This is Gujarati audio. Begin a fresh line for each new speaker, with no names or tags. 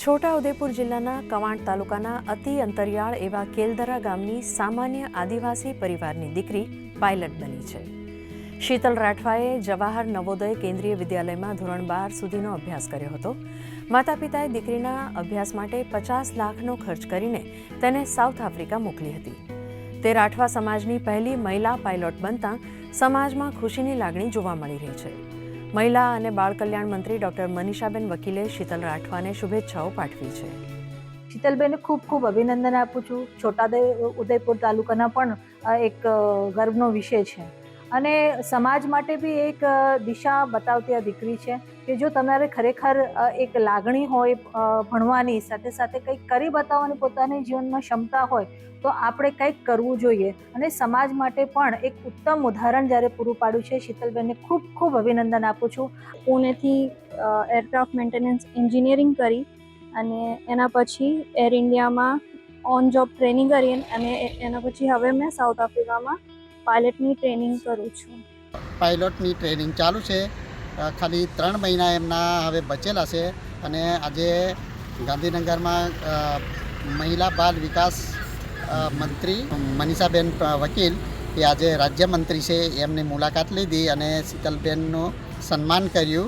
છોટાઉદેપુર જિલ્લાના કવાંટ તાલુકાના અતિ અંતરિયાળ એવા કેલદરા ગામની સામાન્ય આદિવાસી પરિવારની દીકરી પાયલટ બની છે. શીતલ રાઠવાએ જવાહર નવોદય કેન્દ્રીય વિદ્યાલયમાં ધોરણ 12 સુધીનો અભ્યાસ કર્યો હતો. માતા પિતાએ દીકરીના અભ્યાસ માટે 50 લાખનો ખર્ચ કરીને તેને સાઉથ આફ્રિકા મોકલી હતી. તે રાઠવા સમાજની પહેલી મહિલા પાયલોટ બનતા સમાજમાં ખુશીની લાગણી જોવા મળી રહી છે. મહિલા અને બાળ કલ્યાણ મંત્રી ડોક્ટર મનીષાબેન વકીલે શીતલ રાઠવાને શુભેચ્છાઓ પાઠવી છે.
શીતલબેનને ખૂબ ખૂબ અભિનંદન આપું છું. છોટાઉદેપુર તાલુકાના પણ એક ગર્વનો વિષય છે અને સમાજ માટે બી એક દિશા બતાવતી આ દીકરી છે કે જો તમારે ખરેખર એક લાગણી હોય ભણવાની, સાથે સાથે કંઈક કરી બતાવવાની પોતાની જીવનમાં ક્ષમતા હોય તો આપણે કંઈક કરવું જોઈએ અને સમાજ માટે પણ એક ઉત્તમ ઉદાહરણ જ્યારે પૂરું પાડ્યું છે. શીતલબેનને ખૂબ ખૂબ અભિનંદન આપું છું.
પુણેથી એરક્રાફ્ટ મેન્ટેનન્સ એન્જિનિયરિંગ કરી અને એના પછી એર ઇન્ડિયામાં ઓન જોબ ટ્રેનિંગ કરી અને એના પછી હવે મેં સાઉથ આફ્રિકામાં પાયલટની ટ્રેનિંગ કરું છું.
પાયલોટની ટ્રેનિંગ ચાલુ છે. ખાલી 3 મહિના એમના હવે બચેલા છે અને આજે ગાંધીનગરમાં મહિલા બાળ વિકાસ મંત્રી મનીષાબેન વકીલ એ આજે રાજ્યમંત્રી છે એમની મુલાકાત લીધી અને શીતલબેનનું સન્માન કર્યું.